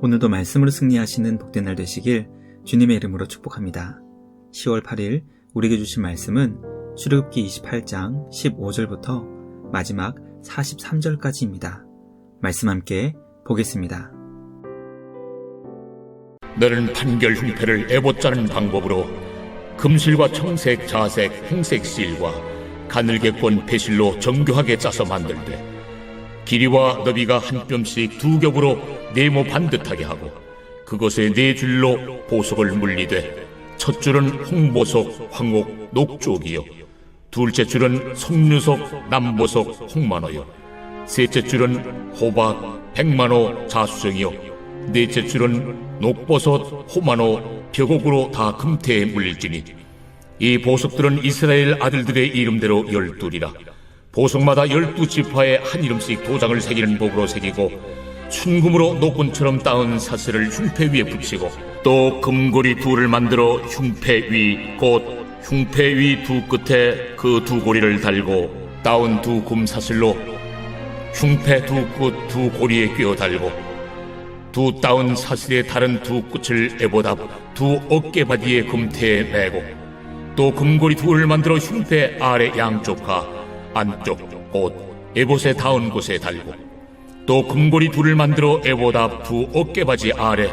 오늘도 말씀으로 승리하시는 복된 날 되시길 주님의 이름으로 축복합니다. 10월 8일 우리에게 주신 말씀은 출애굽기 28장 15절부터 마지막 43절까지입니다. 말씀 함께 보겠습니다. 너는 판결 흉패를 에봇 짜는 방법으로 금실과 청색, 자색, 홍색 실과 가늘게 꼰 배실로 정교하게 짜서 만들되 길이와 너비가 한 뼘씩 두 겹으로 네모 반듯하게 하고 그것에 네 줄로 보석을 물리되 첫 줄은 홍보석, 황옥, 녹쪽이요 둘째 줄은 석류석, 남보석, 홍만호요 셋째 줄은 호박, 백만호, 자수정이요 넷째 줄은 녹버섯, 호만호, 벽옥으로 다 금태에 물릴지니 이 보석들은 이스라엘 아들들의 이름대로 12이라 보석마다 12지파에 한 이름씩 도장을 새기는 법으로 새기고 순금으로 노끈처럼 따은 사슬을 흉패 위에 붙이고 또 금고리 둘을 만들어 흉패 위 곧 흉패 위 두 끝에 그 두 고리를 달고 따은 두 금사슬로 흉패 두 끝 두 고리에 꿰어 달고 두 따은 사슬의 다른 두 끝을 에봇 앞 두 어깨바디의 금태에 매고 또 금고리 둘을 만들어 흉패 아래 양쪽과 안쪽 곧 에봇에 닿은 곳에 달고 또 금고리 둘을 만들어 에봇 앞 두 어깨바지 아래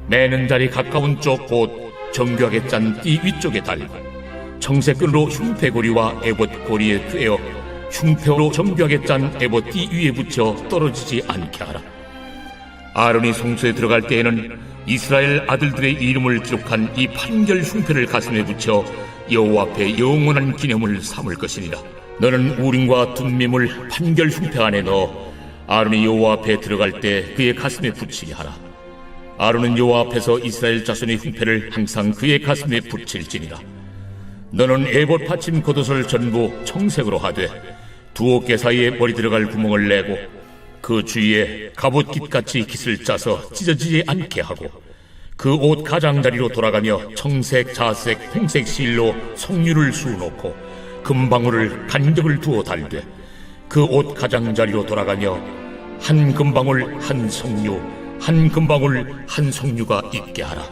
매는 자리 가까운 쪽 곧 정교하게 짠 띠 위쪽에 달고 청색끈으로 흉패고리와 에봇 고리에 꿰어 흉패로 정교하게 짠 에봇 띠 위에 붙여 떨어지지 않게 하라. 아론이 성소에 들어갈 때에는 이스라엘 아들들의 이름을 기록한 이 판결 흉패를 가슴에 붙여 여호와 앞에 영원한 기념을 삼을 것이니라. 너는 우림과 둠밈을 판결 흉패 안에 넣어 아론이 여호와 앞에 들어갈 때 그의 가슴에 붙이게 하라. 아론은 여호와 앞에서 이스라엘 자손의 흉패를 항상 그의 가슴에 붙일지니라. 너는 에봇 받침 겉옷을 전부 청색으로 하되 두 어깨 사이에 머리 들어갈 구멍을 내고 그 주위에 갑옷깃같이 깃을 짜서 찢어지지 않게 하고 그 옷 가장자리로 돌아가며 청색, 자색, 홍색 실로 석류를 수놓고 금방울을 간격을 두어 달되 그 옷 가장자리로 돌아가며 한 금방울 한 석류 한 금방울 한 석류가 있게 하라.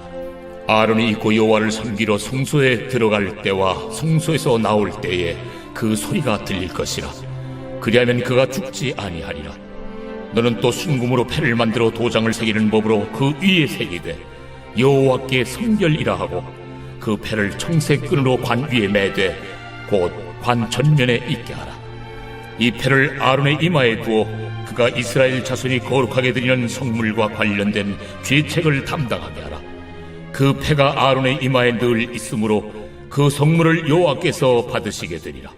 아론이 입고 여호와를 섬기러 성소에 들어갈 때와 성소에서 나올 때에 그 소리가 들릴 것이라. 그리하면 그가 죽지 아니하리라. 너는 또 순금으로 패를 만들어 도장을 새기는 법으로 그 위에 새기되 여호와께 성결이라 하고 그 패를 청색 끈으로 관 위에 매되 곧 관 전면에 있게 하라. 이 패를 아론의 이마에 두어 그가 이스라엘 자손이 거룩하게 드리는 성물과 관련된 죄책을 담당하게 하라. 그 패가 아론의 이마에 늘 있으므로 그 성물을 여호와께서 받으시게 되리라.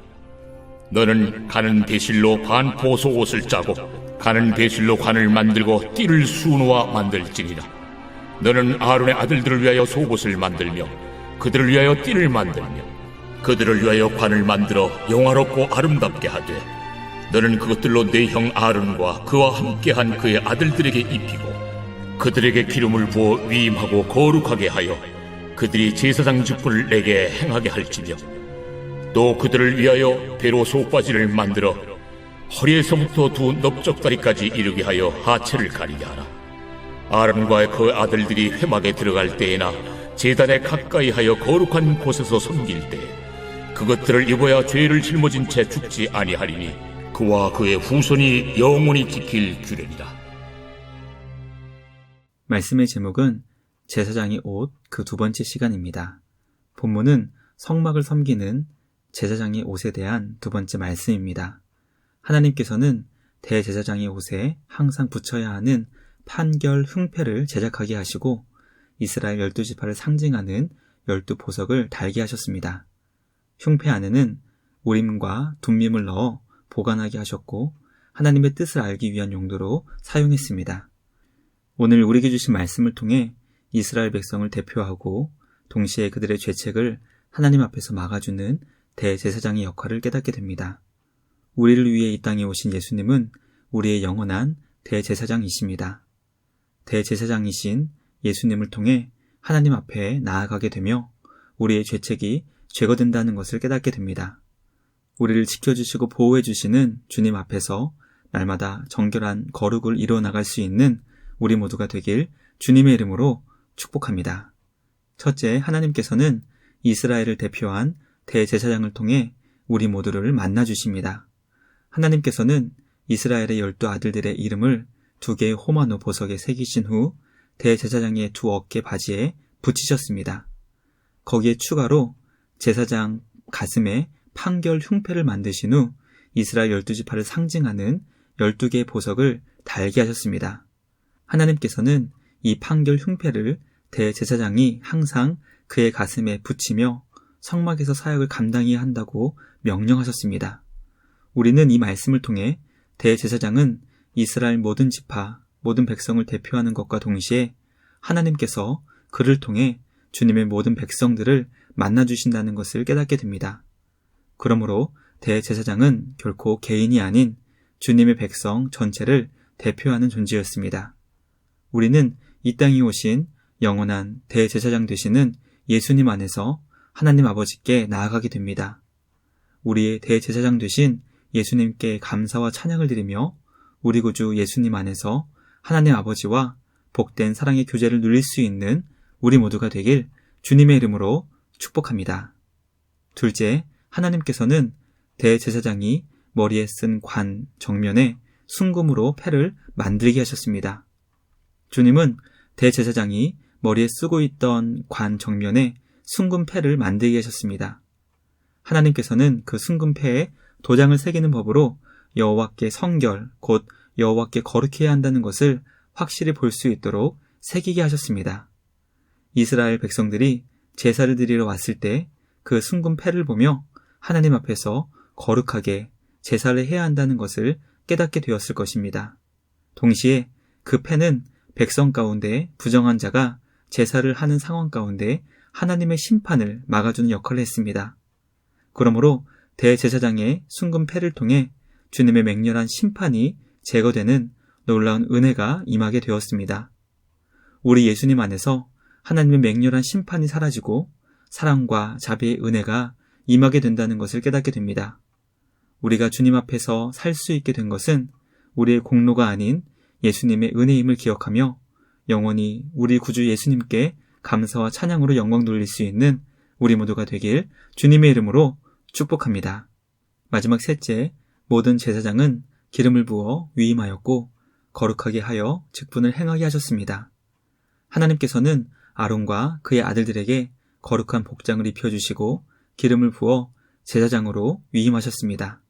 너는 가는 배실로 반포 속옷을 짜고 가는 배실로 관을 만들고 띠를 수놓아 만들지니라. 너는 아론의 아들들을 위하여 속옷을 만들며 그들을 위하여 띠를 만들며 그들을 위하여 관을 만들어 영화롭고 아름답게 하되 너는 그것들로 네 형 아론과 그와 함께한 그의 아들들에게 입히고 그들에게 기름을 부어 위임하고 거룩하게 하여 그들이 제사장 직분을 내게 행하게 할지며 또 그들을 위하여 배로 속바지를 만들어 허리에서부터 두 넓적다리까지 이르게 하여 하체를 가리게 하라. 아론과 그 아들들이 회막에 들어갈 때에나 제단에 가까이 하여 거룩한 곳에서 섬길 때에 그것들을 입어야 죄를 짊어진 채 죽지 아니하리니 그와 그의 후손이 영원히 지킬 규례니라. 말씀의 제목은 제사장의 옷 그 두 번째 시간입니다. 본문은 성막을 섬기는 제사장의 옷에 대한 두 번째 말씀입니다. 하나님께서는 대제사장의 옷에 항상 붙여야 하는 판결 흉패를 제작하게 하시고 이스라엘 12지파를 상징하는 12보석을 달게 하셨습니다. 흉패 안에는 우림과 둠밈을 넣어 보관하게 하셨고 하나님의 뜻을 알기 위한 용도로 사용했습니다. 오늘 우리에게 주신 말씀을 통해 이스라엘 백성을 대표하고 동시에 그들의 죄책을 하나님 앞에서 막아주는 대제사장의 역할을 깨닫게 됩니다. 우리를 위해 이 땅에 오신 예수님은 우리의 영원한 대제사장이십니다. 대제사장이신 예수님을 통해 하나님 앞에 나아가게 되며 우리의 죄책이 제거된다는 것을 깨닫게 됩니다. 우리를 지켜주시고 보호해주시는 주님 앞에서 날마다 정결한 거룩을 이루어 나갈 수 있는 우리 모두가 되길 주님의 이름으로 축복합니다. 첫째, 하나님께서는 이스라엘을 대표한 대제사장을 통해 우리 모두를 만나주십니다. 하나님께서는 이스라엘의 12 아들들의 이름을 2개의 호마노 보석에 새기신 후 대제사장의 2 어깨 바지에 붙이셨습니다. 거기에 추가로 제사장 가슴에 판결 흉패를 만드신 후 이스라엘 12지파를 상징하는 12개의 보석을 달게 하셨습니다. 하나님께서는 이 판결 흉패를 대제사장이 항상 그의 가슴에 붙이며 성막에서 사역을 감당해야 한다고 명령하셨습니다. 우리는 이 말씀을 통해 대제사장은 이스라엘 모든 지파, 모든 백성을 대표하는 것과 동시에 하나님께서 그를 통해 주님의 모든 백성들을 만나주신다는 것을 깨닫게 됩니다. 그러므로 대제사장은 결코 개인이 아닌 주님의 백성 전체를 대표하는 존재였습니다. 우리는 이 땅에 오신 영원한 대제사장 되시는 예수님 안에서 하나님 아버지께 나아가게 됩니다. 우리의 대제사장 되신 예수님께 감사와 찬양을 드리며 우리 구주 예수님 안에서 하나님 아버지와 복된 사랑의 교제를 누릴 수 있는 우리 모두가 되길 주님의 이름으로 축복합니다. 둘째, 하나님께서는 대제사장이 머리에 쓴 관 정면에 순금으로 패를 만들게 하셨습니다. 주님은 대제사장이 머리에 쓰고 있던 관 정면에 순금 패를 만들게 하셨습니다. 하나님께서는 그 순금 패에 도장을 새기는 법으로 여호와께 성결, 곧 여호와께 거룩해야 한다는 것을 확실히 볼 수 있도록 새기게 하셨습니다. 이스라엘 백성들이 제사를 드리러 왔을 때 그 순금 패를 보며 하나님 앞에서 거룩하게 제사를 해야 한다는 것을 깨닫게 되었을 것입니다. 동시에 그 패는 백성 가운데 부정한 자가 제사를 하는 상황 가운데 하나님의 심판을 막아주는 역할을 했습니다. 그러므로 대제사장의 순금 패를 통해 주님의 맹렬한 심판이 제거되는 놀라운 은혜가 임하게 되었습니다. 우리 예수님 안에서 하나님의 맹렬한 심판이 사라지고 사랑과 자비의 은혜가 임하게 된다는 것을 깨닫게 됩니다. 우리가 주님 앞에서 살 수 있게 된 것은 우리의 공로가 아닌 예수님의 은혜임을 기억하며 영원히 우리 구주 예수님께 감사와 찬양으로 영광 돌릴 수 있는 우리 모두가 되길 주님의 이름으로 축복합니다. 마지막 셋째, 모든 제사장은 기름을 부어 위임하였고 거룩하게 하여 직분을 행하게 하셨습니다. 하나님께서는 아론과 그의 아들들에게 거룩한 복장을 입혀주시고 기름을 부어 제사장으로 위임하셨습니다.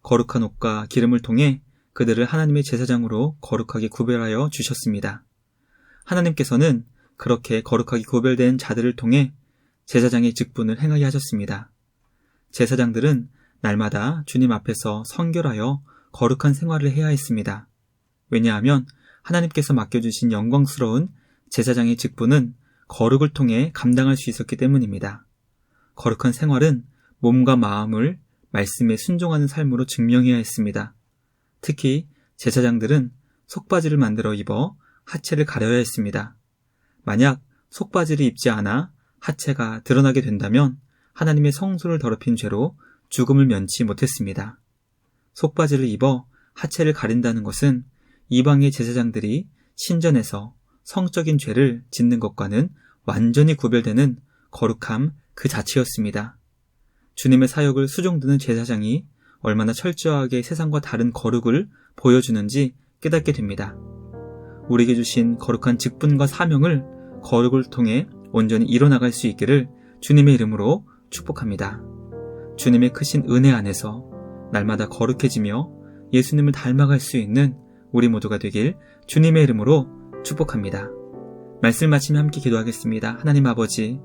거룩한 옷과 기름을 통해 그들을 하나님의 제사장으로 거룩하게 구별하여 주셨습니다. 하나님께서는 그렇게 거룩하게 구별된 자들을 통해 제사장의 직분을 행하게 하셨습니다. 제사장들은 날마다 주님 앞에서 성결하여 거룩한 생활을 해야 했습니다. 왜냐하면 하나님께서 맡겨주신 영광스러운 제사장의 직분은 거룩을 통해 감당할 수 있었기 때문입니다. 거룩한 생활은 몸과 마음을 말씀에 순종하는 삶으로 증명해야 했습니다. 특히 제사장들은 속바지를 만들어 입어 하체를 가려야 했습니다. 만약 속바지를 입지 않아 하체가 드러나게 된다면 하나님의 성소를 더럽힌 죄로 죽음을 면치 못했습니다. 속바지를 입어 하체를 가린다는 것은 이방의 제사장들이 신전에서 성적인 죄를 짓는 것과는 완전히 구별되는 거룩함 그 자체였습니다. 주님의 사역을 수종드는 제사장이 얼마나 철저하게 세상과 다른 거룩을 보여주는지 깨닫게 됩니다. 우리에게 주신 거룩한 직분과 사명을 거룩을 통해 온전히 이뤄나갈 수 있기를 주님의 이름으로 축복합니다. 주님의 크신 은혜 안에서 날마다 거룩해지며 예수님을 닮아갈 수 있는 우리 모두가 되길 주님의 이름으로 축복합니다. 말씀 마치며 함께 기도하겠습니다. 하나님 아버지,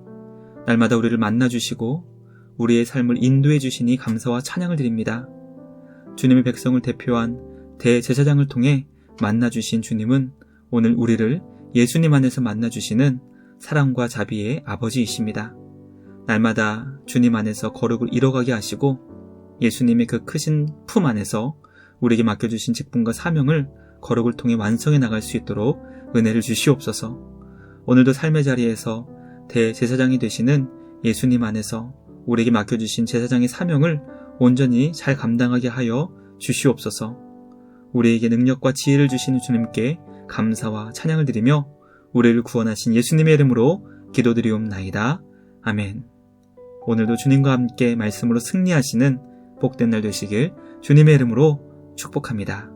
날마다 우리를 만나주시고 우리의 삶을 인도해 주시니 감사와 찬양을 드립니다. 주님의 백성을 대표한 대제사장을 통해 만나주신 주님은 오늘 우리를 예수님 안에서 만나주시는 사랑과 자비의 아버지이십니다. 날마다 주님 안에서 거룩을 이뤄가게 하시고 예수님의 그 크신 품 안에서 우리에게 맡겨주신 직분과 사명을 거룩을 통해 완성해 나갈 수 있도록 은혜를 주시옵소서. 오늘도 삶의 자리에서 대제사장이 되시는 예수님 안에서 우리에게 맡겨주신 제사장의 사명을 온전히 잘 감당하게 하여 주시옵소서. 우리에게 능력과 지혜를 주시는 주님께 감사와 찬양을 드리며 우리를 구원하신 예수님의 이름으로 기도드리옵나이다. 아멘. 오늘도 주님과 함께 말씀으로 승리하시는 복된 날 되시길 주님의 이름으로 축복합니다.